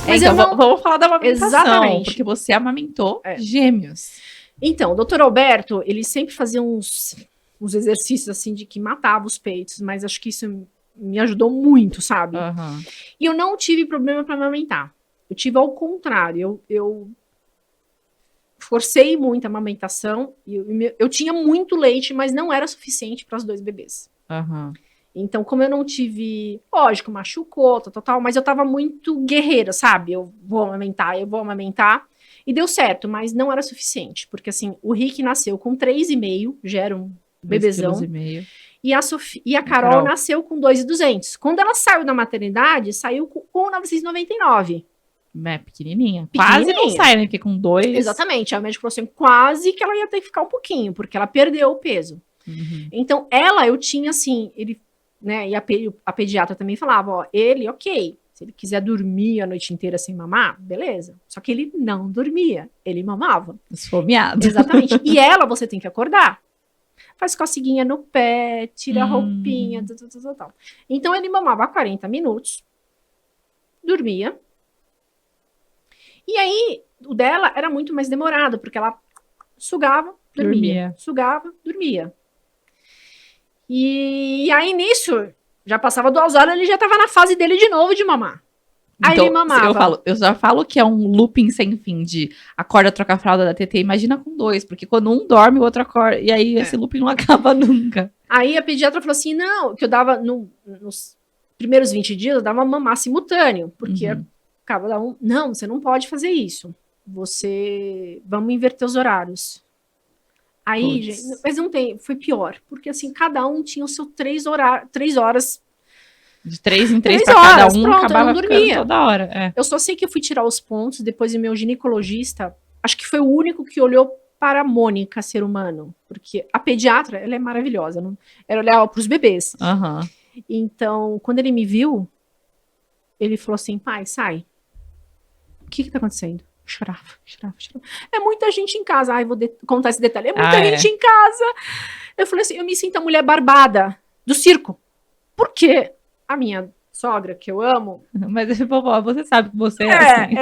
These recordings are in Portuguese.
Mas então, eu não... vamos falar da amamentação. Exatamente. Porque você amamentou gêmeos. Então, o doutor Alberto, ele sempre fazia uns exercícios, assim, de que matava os peitos, mas acho que isso me ajudou muito, sabe? Uhum. E eu não tive problema para amamentar. Eu tive ao contrário, eu forcei muito a amamentação, eu tinha muito leite, mas não era suficiente para os 2 bebês. Uhum. Então, como eu não tive, lógico, machucou, tal, mas eu tava muito guerreira, sabe? Eu vou amamentar, e deu certo, mas não era suficiente, porque assim, o Rick nasceu com 3,5, já era um bebezão, 2,5 kg. e a Carol nasceu com 2,200. Quando ela saiu da maternidade, saiu com 1,999. Pequenininha. Quase não sai, né? Porque com 2... Exatamente. A médica falou assim, quase que ela ia ter que ficar um pouquinho, porque ela perdeu o peso. Uhum. Então, eu tinha assim, ele, né, e a pediatra também falava, ó, ele, ok, se ele quiser dormir a noite inteira sem mamar, beleza. Só que ele não dormia, ele mamava. Esfomeado. Exatamente. E você tem que acordar. Faz coceguinha no pé, tira a roupinha, tal. Então, ele mamava 40 minutos, dormia. E aí, o dela era muito mais demorado, porque ela sugava, dormia. Sugava, dormia. E aí, nisso, já passava 2 horas, ele já tava na fase dele de novo de mamar. Aí então, ele mamava. Eu já falo que é um looping sem fim de acorda, troca a fralda da TT, imagina com 2, porque quando um dorme, o outro acorda, e aí esse looping não acaba nunca. Aí a pediatra falou assim, não, que eu dava, nos primeiros 20 dias, eu dava mamar simultâneo, porque cada um, não, você não pode fazer isso. Vamos inverter os horários. Aí, gente, mas não tem, foi pior, porque assim, cada um tinha o seu 3 horas. De 3 em 3 para cada um, pronto, acabava ficando toda hora. Eu só sei que eu fui tirar os pontos, depois o meu ginecologista, acho que foi o único que olhou para a Mônica, ser humano, porque a pediatra, ela é maravilhosa, ela olhava para os bebês. Uhum. Então, quando ele me viu, ele falou assim, pai, sai. O que tá acontecendo? Chorava. É muita gente em casa. Ai, vou contar esse detalhe. É muita gente em casa. Eu falei assim, eu me sinto a mulher barbada do circo. Por quê? A minha sogra, que eu amo... Mas, vovó, você sabe que você é assim.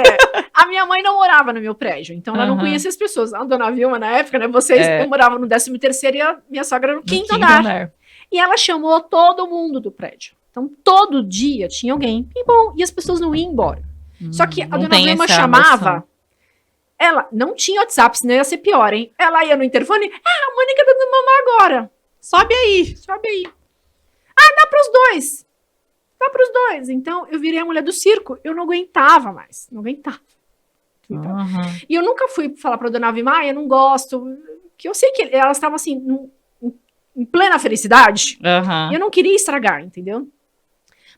A minha mãe não morava no meu prédio, então ela não conhecia as pessoas. A dona Vilma, na época, né, eu morava no 13º e a minha sogra no quinto andar. E ela chamou todo mundo do prédio. Então, todo dia tinha alguém. E bom, e as pessoas não iam embora. Só que a dona Vilma chamava... Ela não tinha WhatsApp, senão ia ser pior, hein? Ela ia no interfone, a Mônica tá dando mamar agora. Sobe aí. Dá pros dois. Então, eu virei a mulher do circo. Eu não aguentava mais. Não aguentava. E eu nunca fui falar pra dona Vilma, eu não gosto. Que eu sei que elas estavam assim, em plena felicidade. E eu não queria estragar, entendeu?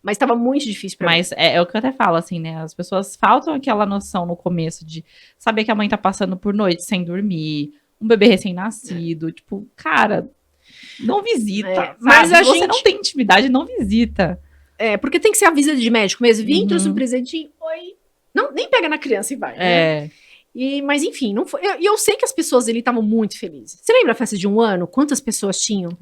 Mas estava muito difícil pra mim. Mas é o que eu até falo, assim, né? As pessoas faltam aquela noção no começo de saber que a mãe tá passando por noite sem dormir, um bebê recém-nascido. Tipo, cara, não visita. Mas se você não tem intimidade, não visita. Porque tem que ser a visita de médico mesmo. Vim, trouxe um presentinho, oi. Não, nem pega na criança e vai, né? Mas enfim, não foi. Eu sei que as pessoas ali estavam muito felizes. Você lembra a festa de 1 ano? Quantas pessoas tinham?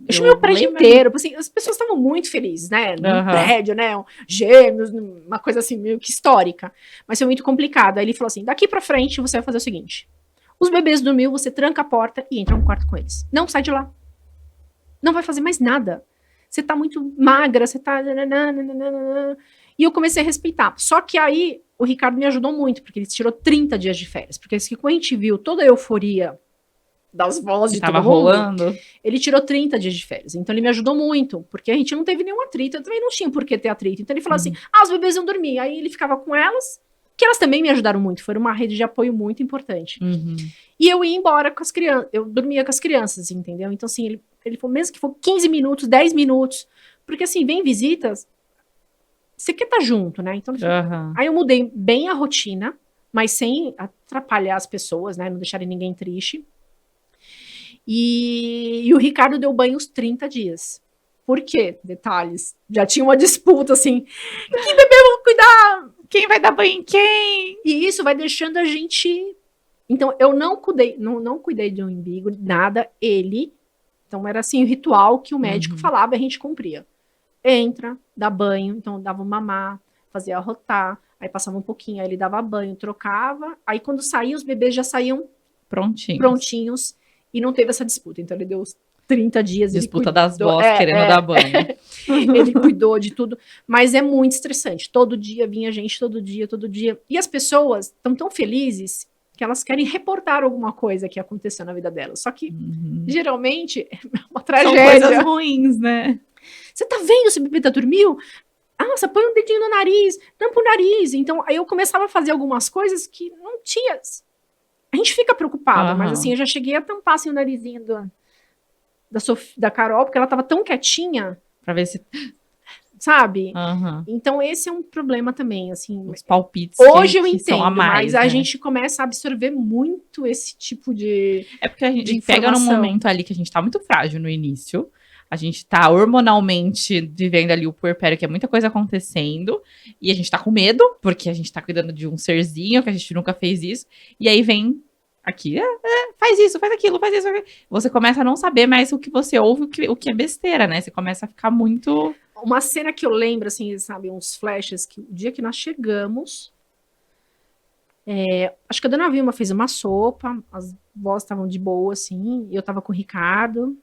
Eu chamei o prédio inteiro. Assim, as pessoas estavam muito felizes, né? No prédio, né? Gêmeos, uma coisa assim meio que histórica. Mas foi muito complicado. Aí ele falou assim: daqui pra frente você vai fazer o seguinte: os bebês dormiu, você tranca a porta e entra no quarto com eles. Não sai de lá. Não vai fazer mais nada. Você tá muito magra, você tá... E eu comecei a respeitar. Só que aí o Ricardo me ajudou muito, porque ele tirou 30 dias de férias. Porque quando a gente viu toda a euforia das vozes de todo mundo, rolando, ele tirou 30 dias de férias. Então ele me ajudou muito, porque a gente não teve nenhum atrito. Eu também não tinha por que ter atrito. Então ele falou assim, os bebês iam dormir. Aí ele ficava com elas, que elas também me ajudaram muito. Foi uma rede de apoio muito importante. E eu ia embora com as crianças. Eu dormia com as crianças, entendeu? Então assim, ele falou, mesmo que for 15 minutos, 10 minutos. Porque assim, vem visitas... Você quer estar junto, né? Então, aí eu mudei bem a rotina, mas sem atrapalhar as pessoas, né? Não deixarem ninguém triste. E o Ricardo deu banho os 30 dias. Por quê? Detalhes. Já tinha uma disputa, assim. Que bebê eu vou cuidar? Quem vai dar banho em quem? E isso vai deixando a gente... Então, eu não cuidei de um umbigo, nada. Ele... Então, era assim, o ritual que o médico falava, a gente cumpria. Entra, dá banho, então dava mamar, fazia arrotar, Aí passava um pouquinho, aí ele dava banho, trocava. Aí quando saía, os bebês já saíam prontinhos. E não teve essa disputa. Então ele deu os 30 dias. Disputa das vós querendo dar banho. Ele cuidou de tudo. Mas é muito estressante. Todo dia vinha gente, todo dia. E as pessoas estão tão felizes que elas querem reportar alguma coisa que aconteceu na vida delas. Só que, geralmente, é uma tragédia. São coisas ruins, né? Você tá vendo se o bebê dormiu? Nossa, põe um dedinho no nariz, tampa o nariz. Então, aí eu começava a fazer algumas coisas que não tinha. A gente fica preocupada, mas assim, eu já cheguei a tampar assim, o narizinho da Carol, porque ela tava tão quietinha. Pra ver se... Sabe? Então, esse é um problema também, assim. Os palpites hoje eu entendo, são a mais, mas a gente começa a absorver muito esse tipo de É porque a gente pega num momento ali que a gente tá muito frágil no início. A gente tá hormonalmente vivendo ali o puerpério, que é muita coisa acontecendo. E a gente tá com medo, porque a gente tá cuidando de um serzinho, que a gente nunca fez isso. E aí vem aqui, faz isso, faz aquilo, faz isso. Você começa a não saber mais o que você ouve, o que é besteira, né? Você começa a ficar muito... Uma cena que eu lembro, assim, sabe, uns flashes, que o dia que nós chegamos... acho que a dona Vilma fez uma sopa, as vós estavam de boa, assim, e eu tava com o Ricardo...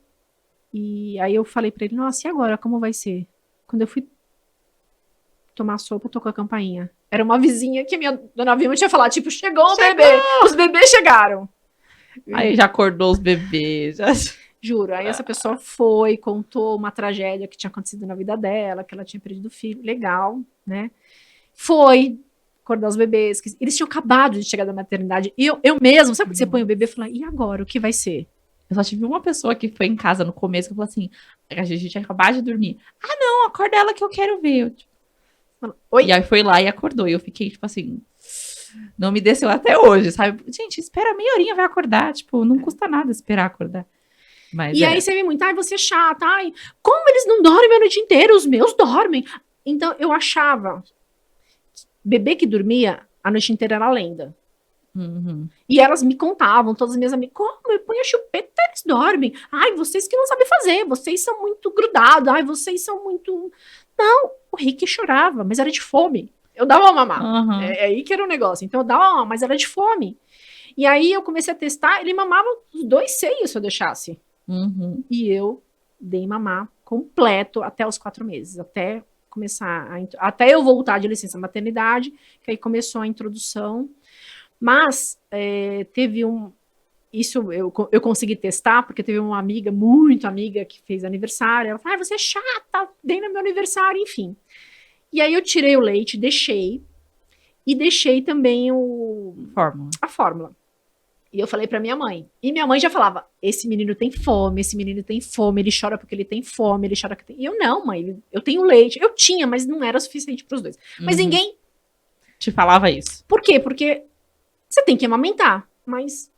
E aí eu falei pra ele, nossa, e agora, como vai ser? Quando eu fui tomar sopa, tocou a campainha. Era uma vizinha que a minha dona Vilma tinha falado, tipo, chegou o bebê, os bebês chegaram. Aí já acordou os bebês. Já... Juro, aí essa pessoa foi, contou uma tragédia que tinha acontecido na vida dela, que ela tinha perdido o filho, legal, né? Foi acordar os bebês, que eles tinham acabado de chegar da maternidade, e eu mesmo, sabe quando você põe o bebê e fala, e agora, o que vai ser? Eu só tive uma pessoa que foi em casa no começo que falou assim, a gente tinha acabado de dormir. Ah, não, acorda ela que eu quero ver. Eu, tipo, oi? E aí foi lá e acordou. E eu fiquei, tipo assim, não me desceu até hoje, sabe? Gente, espera meia horinha, vai acordar. Tipo, não custa nada esperar acordar. Mas aí você vê muito, ai, você é chata, ai, como eles não dormem a noite inteira? Os meus dormem. Então, eu achava, bebê que dormia, a noite inteira era lenda. E elas me contavam, todas as minhas amigas, como eu ponho a chupeta, eles dormem. Ai, vocês que não sabem fazer, vocês são muito grudados, ai, vocês são muito... Não, o Rick chorava, mas era de fome. Eu dava mamar, é aí que era o negócio. Então eu dava mamar, mas era de fome. E aí eu comecei a testar, ele mamava os 2 seios se eu deixasse. E eu dei mamar completo até os 4 meses, até começar, até eu voltar de licença maternidade, que aí começou a introdução. Mas teve isso eu consegui testar, porque teve uma amiga, muito amiga, que fez aniversário. Ela falou, você é chata, dei no meu aniversário, enfim. E aí eu tirei o leite, deixei. E deixei também a fórmula. E eu falei pra minha mãe. E minha mãe já falava, esse menino tem fome, ele chora porque ele tem fome, ele chora que tem... E eu, não, mãe, eu tenho leite. Eu tinha, mas não era suficiente pros 2. Mas ninguém... te falava isso. Por quê? Porque... você tem que amamentar, mas...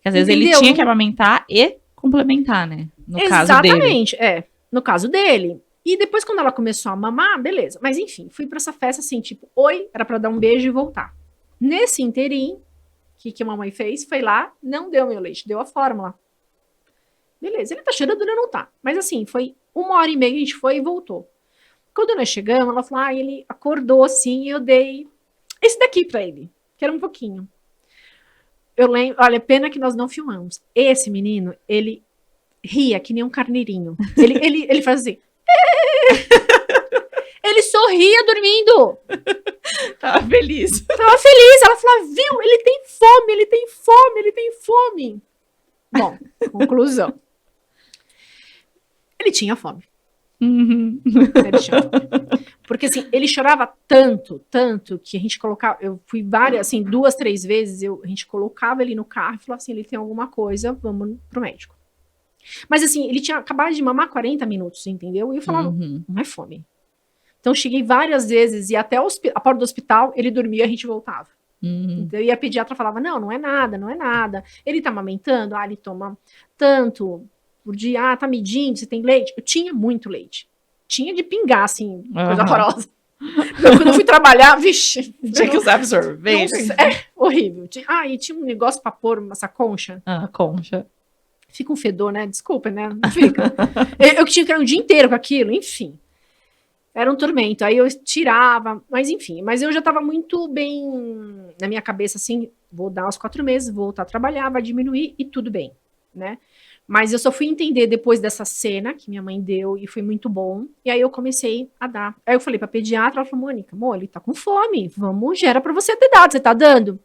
Às vezes ele tinha que amamentar e complementar, né? No caso dele. Exatamente, no caso dele. E depois, quando ela começou a mamar, beleza. Mas enfim, fui pra essa festa assim, tipo, oi, era pra dar um beijo e voltar. Nesse inteirinho, o que a mamãe fez? Foi lá, não deu meu leite, deu a fórmula. Beleza, ele tá chorando, ele não tá. Mas assim, foi 1h30, a gente foi e voltou. Quando nós chegamos, ela falou, ele acordou assim, e eu dei esse daqui pra ele. Que era um pouquinho. Eu lembro, olha, pena que nós não filmamos. Esse menino, ele ria que nem um carneirinho. Ele faz assim. Ele sorria dormindo. Tava feliz. Ela falou, viu, ele tem fome. Bom, conclusão. Ele tinha fome. Ele tinha fome. Porque assim, ele chorava tanto, que a gente colocava, eu fui 2, 3 vezes, a gente colocava ele no carro e falava assim, ele tem alguma coisa, vamos pro médico. Mas assim, ele tinha acabado de mamar 40 minutos, entendeu? E eu falava, não é fome. Então eu cheguei várias vezes, e até a porta do hospital, ele dormia e a gente voltava. Então, e a pediatra falava, não é nada. Ele tá amamentando? Ele toma tanto por dia, tá medindo, se tem leite? Eu tinha muito leite. Tinha de pingar, assim, coisa horrorosa. Quando eu fui trabalhar, vixe. Tinha que usar absorvente. Horrível. E tinha um negócio pra pôr essa concha. Concha. Fica um fedor, né? Desculpa, né? Não fica. Eu tinha que ir o dia inteiro com aquilo, enfim. Era um tormento. Aí eu tirava, mas enfim. Mas eu já tava muito bem na minha cabeça, assim, vou dar uns 4 meses, vou voltar a trabalhar, vai diminuir e tudo bem, né? Mas eu só fui entender depois dessa cena que minha mãe deu e foi muito bom. E aí eu comecei a dar. Aí eu falei pra pediatra, ela falou, Mônica, amor, ele tá com fome, vamos, gera pra você ter dado, você tá dando? Eu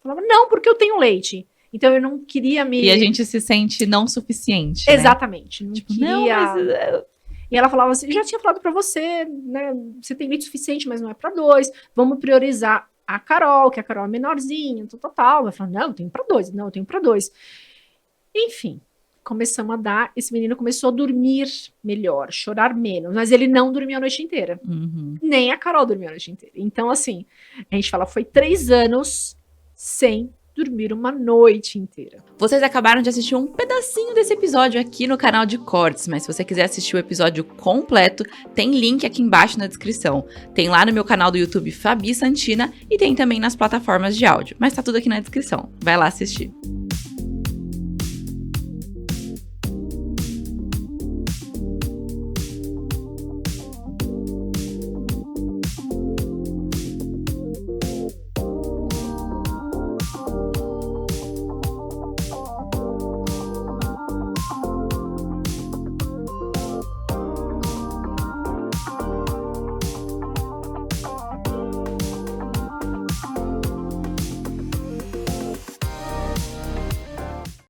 falava, não, porque eu tenho leite. Então eu não queria me... E a gente se sente não suficiente, né? Exatamente. Não tipo, queria... Não, mas... E ela falava assim, já tinha falado pra você, né, você tem leite suficiente, mas não é pra 2, vamos priorizar a Carol, que a Carol é menorzinha, tal. Vai falar, não, eu tenho pra 2, não, eu tenho pra 2. Enfim, começamos a dar, esse menino começou a dormir melhor, chorar menos, mas ele não dormia a noite inteira. Nem a Carol dormia a noite inteira. Então, assim, a gente fala, foi 3 anos sem dormir uma noite inteira. Vocês acabaram de assistir um pedacinho desse episódio aqui no canal de cortes, mas se você quiser assistir o episódio completo, tem link aqui embaixo na descrição. Tem lá no meu canal do YouTube Fabi Santina e tem também nas plataformas de áudio, mas tá tudo aqui na descrição. Vai lá assistir.